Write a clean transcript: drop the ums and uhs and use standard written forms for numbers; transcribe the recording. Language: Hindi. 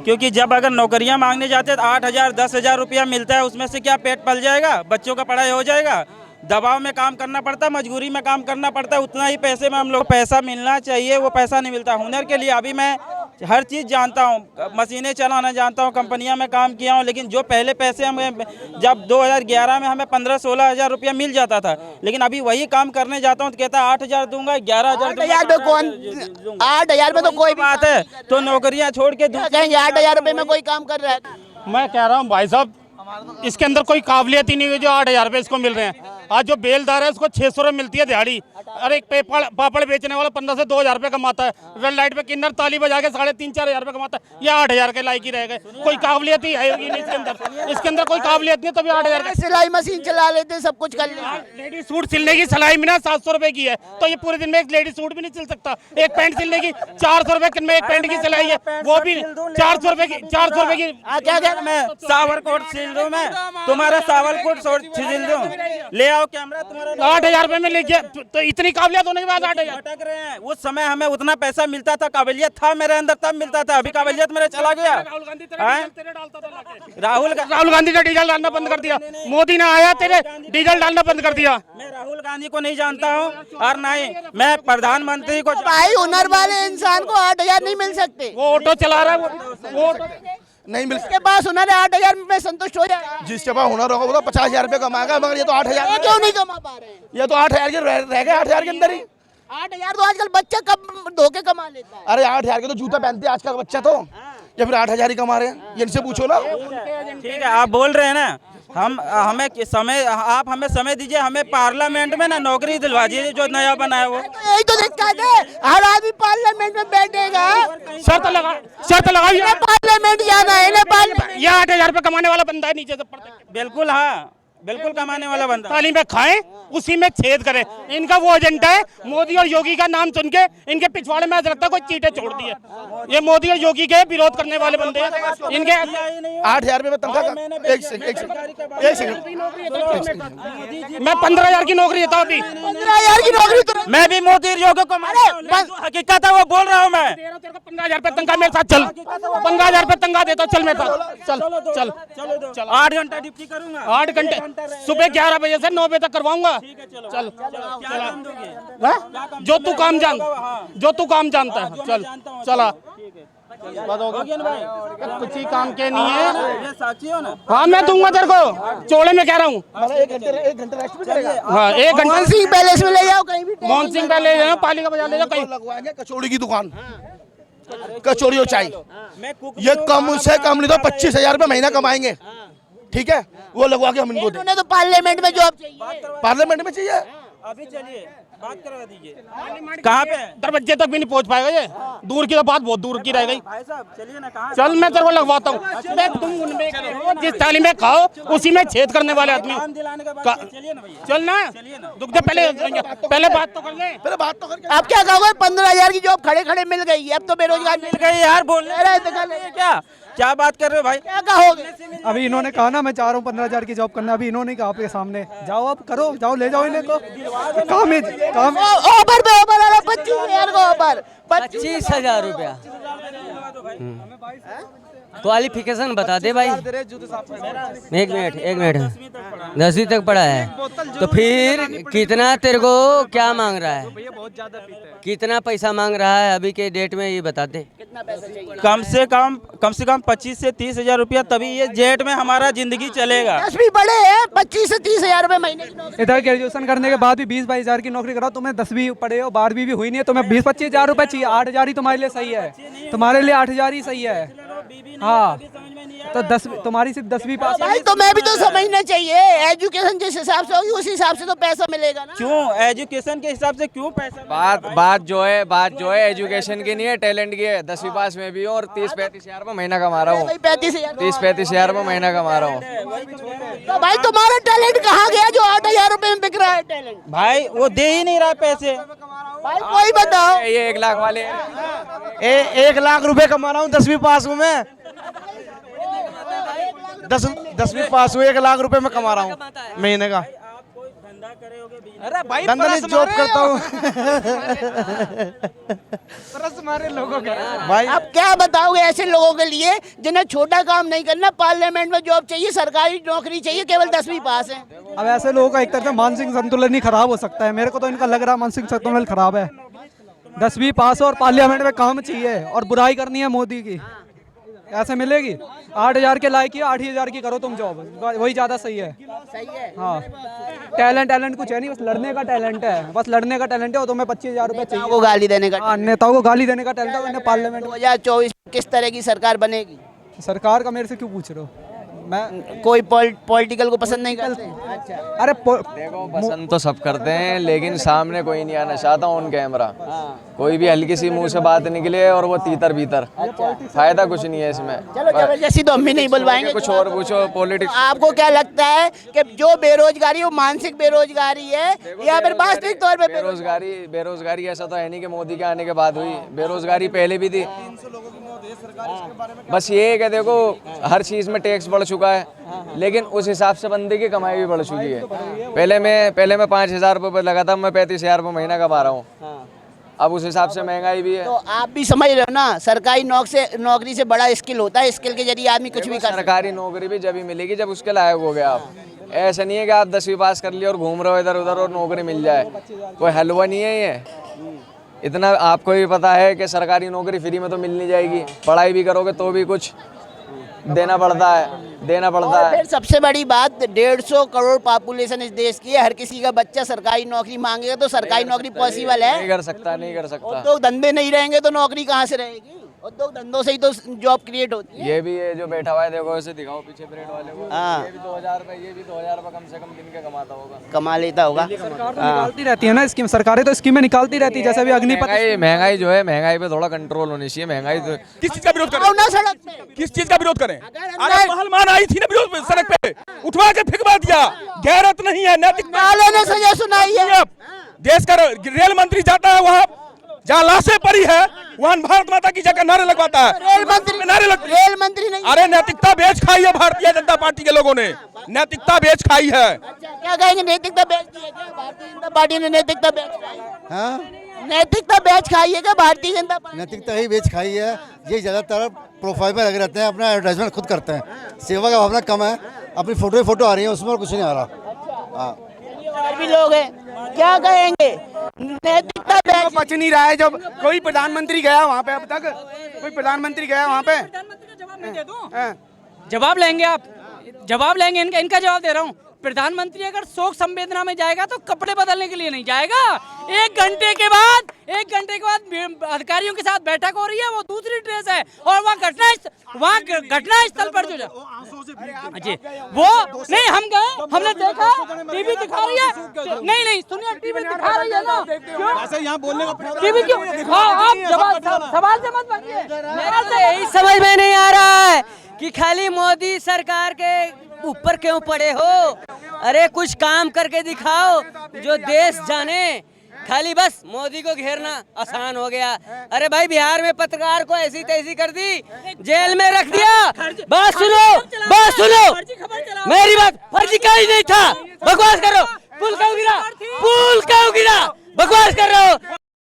क्योंकि जब अगर नौकरियां मांगने जाते हैं तो 8,000 10,000 रुपया मिलता है, उसमें से क्या पेट पल जाएगा, बच्चों का पढ़ाई हो जाएगा। दबाव में काम करना पड़ता है, मजबूरी में काम करना पड़ता है, उतना ही पैसे में हम लोग पैसा मिलना चाहिए, वो पैसा नहीं मिलता। हुनर के लिए अभी मैं हर चीज़ जानता हूँ, मशीनें चलाना जानता हूँ, कंपनियां में काम किया हूँ, लेकिन जो पहले पैसे हमें जब 2011 में हमें 15-16 हज़ार रुपया मिल जाता था, लेकिन अभी वही काम करने जाता हूँ तो कहता है 8,000 दूंगा, 11,000 दूंगा। 8,000 में तो कोई बात है, तो नौकरियां छोड़ के 8,000 रुपए में कोई काम कर रहा है। मैं कह रहा हूँ भाई साहब, इसके अंदर कोई काबिलियत ही नहीं है जो 8,000 रुपये इसको मिल रहे हैं। आज जो बेलदार है उसको 600 रुपये मिलती है दिहाड़ी। अरे एक पापड़ बेचने वाला 15 से 2,000 रुपये कमाता है, रेड लाइट पे किन्नर ताली बजा के 3,500-4 हज़ार रुपये कमाता है। ये 8,000 के लायक ही रह गए, कोई काबिलियत ही है नहीं इसके अंदर कोई काबिलियत नहीं, तभी 8,000। सिलाई मशीन चला लेते, सब कुछ कर लेते। लेडीज सूट सिलने की सिलाई में ना 700 रुपये की है, तो ये पूरे दिन में एक लेडीज सूट भी नहीं सिल सकता। एक पैंट सिलने की 400 रुपये में एक पैंट की सिलाई है, वो भी 400 रुपये की। 400 रुपये की क्या क्या मैं सावर कोट सिल दूं, मैं तुम्हारा सावर कोट सिल दूं, ले आओ कैमरा तुम्हारा। 8,000 रुपये में लेके तो इतनी काबिलियत होने के बाद 8,000 भटक रहे हैं। उस समय हमें उतना पैसा मिलता था, काबिलियत था मेरे अंदर तब मिलता था, अभी काबिलियत मेरे चला गया। राहुल गांधी राहुल ने डीजल डालना बंद कर दिया, मोदी ने आया तेरे डीजल डालना बंद कर दिया। मैं राहुल गांधी को नहीं जानता हूँ और नहीं मैं प्रधानमंत्री को। भाई हुनर वाले इंसान को 8,000 नहीं मिल सकते। वो ऑटो चला रहा है, वो ऑटो नहीं मिल जिसके पास हुनर है 8,000 में संतुष्ट हो जाए। जिसके पास हुनर होगा वो तो 50,000 रुपये कमाएगा, मगर ये तो 8,000 क्यों नहीं कमा पा रहे हैं? ये तो 8,000 के रह गए, 8,000 के अंदर ही। 8,000 तो आजकल बच्चा कब धोखे कमा लेता है। अरे 8,000 के तो जूता पहनते हैं आजकल बच्चा, तो या फिर 8,000 ही कमा रहे हैं, ये इनसे पूछो ना। ठीक है, आप बोल रहे हैं ना, हमें समय, आप हमें समय दीजिए, हमें पार्लियामेंट में ना नौकरी दिलवा दीजिए जो नया बनाया वो। तो यही तो दिक्कत है, हर आदमी पार्लियामेंट में बैठेगा। शर्त लगाई पार्लियामेंट जाना है ना, ये 8,000 रुपये कमाने वाला बंदा है नीचे से पड़ता। बिल्कुल, हाँ बिल्कुल कमाने वाला बंदा। तालीम में खाएं, उसी में छेद करें। इनका वो एजेंडा है, मोदी और योगी का नाम सुन के इनके पिछवाड़े में लगता है कोई चीटे छोड़ दिए। ये मोदी और योगी के विरोध करने वाले बंदे हैं। इनके 8,000 रुपये में तनख्वाह एक सेकंड मैं 15,000 की नौकरी देता हूँ अभी। 15,000 की नौकरी तो मैं भी मोदी और योगी को हकीकत है वो बोल रहा हूँ मैं। 15,000 रुपये तनख्वाह मेरे साथ चल, 15,000 रुपये तनख्वाह देता हूँ, चल मेरे साथ चल चल चल। 8 घंटा ड्यूटी करूंगा, 8 घंटे सुबह 11 बजे से 9 बजे तक करवाऊंगा। चल जो तू काम जानता है, चल चला। कुछ ही काम के नहीं है। साक्षी हो ना? हाँ मैं दूंगा तेरे को, चौड़े में कह रहा हूँ। 1 घंटे रेस्ट भी करेगा। हाँ 1 घंटा। मोहन सिंह पैलेस में ले जाओ, कहीं भी मोहन सिंह पहले जाओ, पालिका बाजार ले जाओ, कहीं लगवाएंगे कचौड़ी की दुकान, कचौड़ी और चाय। ये कम से कम नहीं तो 25,000 रुपये महीना कमाएंगे, ठीक है, वो लगवा के हम इनको दें। उन्हें तो पार्लियामेंट में जॉब चाहिए। पार्लियामेंट में चाहिए। अभी चलिए बात करवा दीजिए। कहाँ पे? दरवाजे तक भी नहीं पहुंच पाएगा, ये दूर की तो बात बहुत दूर की रह गई। भाई साहब चलिए ना, कहाँ? चल मैं तेरे को लगवाता हूँ। तुम उनमें जिस थाली में खाओ उसी में छेद करने वाले आदमी। काम दिलाने के बाद चलिए ना भैया। चल ना, रुक जा, पहले बात तो कर ले। पहले बात तो करके। आप क्या कहोगे? 15,000 की जॉब खड़े खड़े मिल गई, अब तो बेरोजगार मिल मिल गई यार, बोल गए। क्या बात कर रहे हो भाई? क्या कहोगे? अभी इन्होंने कहा ना मैं चाह रहा हूँ 15,000 की जॉब करना, अभी इन्होंने कहा आपके सामने, जाओ अब करो, जाओ ले जाओ इन्हें को काम ऑफर पे ऑफर वाला 25,000 को ऑफर 25,000 रुपया। क्वालिफिकेशन बता दे भाई। एक मिनट 10वीं तक पढ़ा है तो फिर कितना तेरे को क्या मांग रहा है? कितना पैसा मांग रहा है अभी के डेट में, ये बता दे। कम से कम 25 से 30,000 रुपया, तभी ये जेट में हमारा जिंदगी चलेगा। 10वीं पढ़े हैं, 25 से 30,000 रुपए महीने की नौकरी। इधर ग्रेजुएशन करने के बाद भी 20-22 हज़ार की नौकरी कराओ, तुम्हें 10वीं पढ़े हो 12वीं भी हुई नहीं है, तुम्हें 20-25 हज़ार रुपये चाहिए। 8,000 ही तुम्हारे लिए सही है, तुम्हारे लिए 8,000 ही सही है। हाँ तो 10 तुम्हारी सिर्फ 10वीं पास। भाई तो मैं भी तो समझना चाहिए, एजुकेशन जिस हिसाब से होगी उस हिसाब से तो पैसा मिलेगा ना। क्यों एजुकेशन के हिसाब से क्यों पैसा? बात जो है एजुकेशन की नहीं है, टैलेंट की है। 10वीं पास में भी और 30-35 हज़ार रुपये महीना कमा रहा हूँ। 35,000 30-35 हज़ार रुपये महीना कमा रहा हूँ। तो भाई तुम्हारा टैलेंट कहाँ गया जो 8,000 रुपए में बिक रहा है टैलेंट? भाई वो दे ही नहीं रहा पैसे। भाई कोई बताओ। ये 1 लाख वाले 1 लाख रुपए कमा रहा हूँ 10वीं पास हूँ मैं। 10वीं पास हुए 1 लाख रुपए में कमा रहा हूँ महीने का। आप कोई धंधा अरे भाई धंधा जॉब करता हूँ मारे लोगों के भाई। अब क्या बताओगे ऐसे लोगों के लिए जिन्हें छोटा काम नहीं करना, पार्लियामेंट में जॉब चाहिए, सरकारी नौकरी चाहिए, केवल 10वीं पास है। अब ऐसे लोगों का एक तरह से मानसिक संतुलन ही खराब हो सकता है। मेरे को तो इनका लग रहा है मानसिक संतुलन खराब है। 10वीं पास और पार्लियामेंट में काम चाहिए और बुराई करनी है मोदी की, ऐसे मिलेगी? 8,000 के लायक ही 8,000 की करो तुम जॉब, वही ज़्यादा सही है। सही है। हाँ, टैलेंट कुछ है नहीं, बस लड़ने का टैलेंट है, बस लड़ने का टैलेंट है। और तुम्हें 25,000 रुपये चाहिए। को गाली देने का। हाँ, नेताओं को गाली देने का टैलेंट है, उन्हें पार्लियामेंट। 2024 किस तरह की सरकार बनेगी? सरकार का मेरे से क्यों पूछ रहे हो? मैं कोई पॉलिटिकल को पसंद नहीं करते? अच्छा। अरे देखो पसंद तो सब करते हैं, लेकिन सामने कोई नहीं आना चाहता ऑन कैमरा। कोई भी हल्की सी मुंह से बात निकले और वो तीतर भीतर, फायदा कुछ नहीं है इसमें। चलो जबरदस्ती तो हम भी नहीं बुलवाएंगे। कुछ और पूछो पॉलिटिक्स। आपको क्या लगता है कि जो बेरोजगारी वो मानसिक बेरोजगारी है या फिर वास्तविक तौर पे बेरोजगारी ऐसा तो है नहीं कि मोदी के आने के बाद हुई, बेरोजगारी पहले भी थी। बस ये है कि देखो हर चीज़ में टैक्स बढ़ चुका है, लेकिन उस हिसाब से बंदे की कमाई भी बढ़ चुकी है। पहले मैं 5,000 रुपये लगा था, मैं 35,000 रुपये महीना कमा रहा हूँ। अब उस हिसाब से महंगाई भी है। तो आप भी समझ रहे हो ना, सरकारी नौकरी से बड़ा स्किल होता है, स्किल के जरिए आदमी कुछ भी कर। सरकारी नौकरी भी जब ही मिलेगी जब उसके लायक हो गया आप। ऐसा नहीं है कि आप 10वीं पास कर लिए और घूम रहे हो इधर उधर और नौकरी मिल जाए, कोई हलवा नहीं है ये। इतना आपको भी पता है कि सरकारी नौकरी फ्री में तो मिल नहीं जाएगी, पढ़ाई भी करोगे तो भी कुछ देना पड़ता है। फिर सबसे बड़ी बात, 150 करोड़ पॉपुलेशन इस देश की है, हर किसी का बच्चा सरकारी नौकरी मांगेगा तो सरकारी नौकरी पॉसिबल है? नहीं कर सकता। उद्योग धंधे नहीं रहेंगे तो नौकरी कहाँ से रहेगी? उद्योग धंधों से ही तो जॉब क्रिएट होती है। ये भी है जो बैठा हुआ है, देखो इसे दिखाओ पीछे ब्रेड वाले को। हाँ। ये भी 2,000 रुपये, ये भी 2,000 रुपये कम से कम दिन का कमाता होगा, कमा लेता होगा। सरकार तो निकालती रहती है ना स्कीम, सरकारें तो स्कीमें निकालती रहती है, जैसे अभी अग्निपथ। महंगाई जो है, महंगाई पे थोड़ा कंट्रोल होनी चाहिए। महंगाई तो किस चीज का विरोध करें? आओ ना सड़क पे। किस चीज का विरोध करें? अगर अरे पहलवान आई थी ना विरोध में सड़क पे, उठवा के फिकवा दिया। गैरत नहीं है, नैतिकता। नाले ने सजा सुनाई है। देश का रेल मंत्री जाता है वहाँ जहाँ लाशें पड़ी है, वहाँ भारत माता की जगह नारे लगवाता है। रेल मंत्री नहीं। अरे नैतिकता बेच खाई है भारतीय जनता पार्टी के लोगों ने, नैतिकता बेच खाई है। क्या कहेंगे, नैतिकता बेच दी है क्या भारतीय जनता पार्टी ने? नैतिकता बेच खाई है। हाँ, नैतिकता बेच खाई है क्या भारतीय जनता पार्टी? नैतिकता ही बेच खाई है। ये ज़्यादातर प्रोफाइल में लगे रहते हैं, अपना एडवर्टाइजमेंट खुद करते हैं। सेवा का भावना कम है, अपनी फोटो आ रही है उसमें और कुछ नहीं आ रहा। हाँ, और भी लोग हैं, क्या कहेंगे? नैतिकता बेच बच नहीं रहा है। जब कोई प्रधानमंत्री गया वहाँ पे, अब तक कोई प्रधानमंत्री गया वहाँ पे? जवाब लेंगे आप? जवाब लेंगे? इनका जवाब दे रहा हूँ। प्रधानमंत्री अगर शोक संवेदना में जाएगा तो कपड़े बदलने के लिए नहीं जाएगा। 1 घंटे के बाद अधिकारियों के साथ बैठक हो रही है, वो दूसरी ड्रेस है और वहाँ घटना स्थल पर जो जी वो नहीं, हम गए, हमने देखा, टीवी दिखा रही है। नहीं सुनिए, टीवी दिखा रही है ना, क्यों यहाँ बोलने का टीवी क्यों? हाँ, आप सवाल से मत बनिए। यही समझ में नहीं आ रहा है कि खाली मोदी सरकार के ऊपर क्यों पड़े हो? अरे कुछ काम करके दिखाओ जो देश जाने। खाली बस मोदी को घेरना आसान हो गया। अरे भाई, बिहार में पत्रकार को ऐसी तैसी कर दी, जेल में रख दिया। बात सुनो, मेरी बात, फर्जी का ही नहीं था। बकवास करो, पुल क्यों गिरा? बकवास कर रहे हो।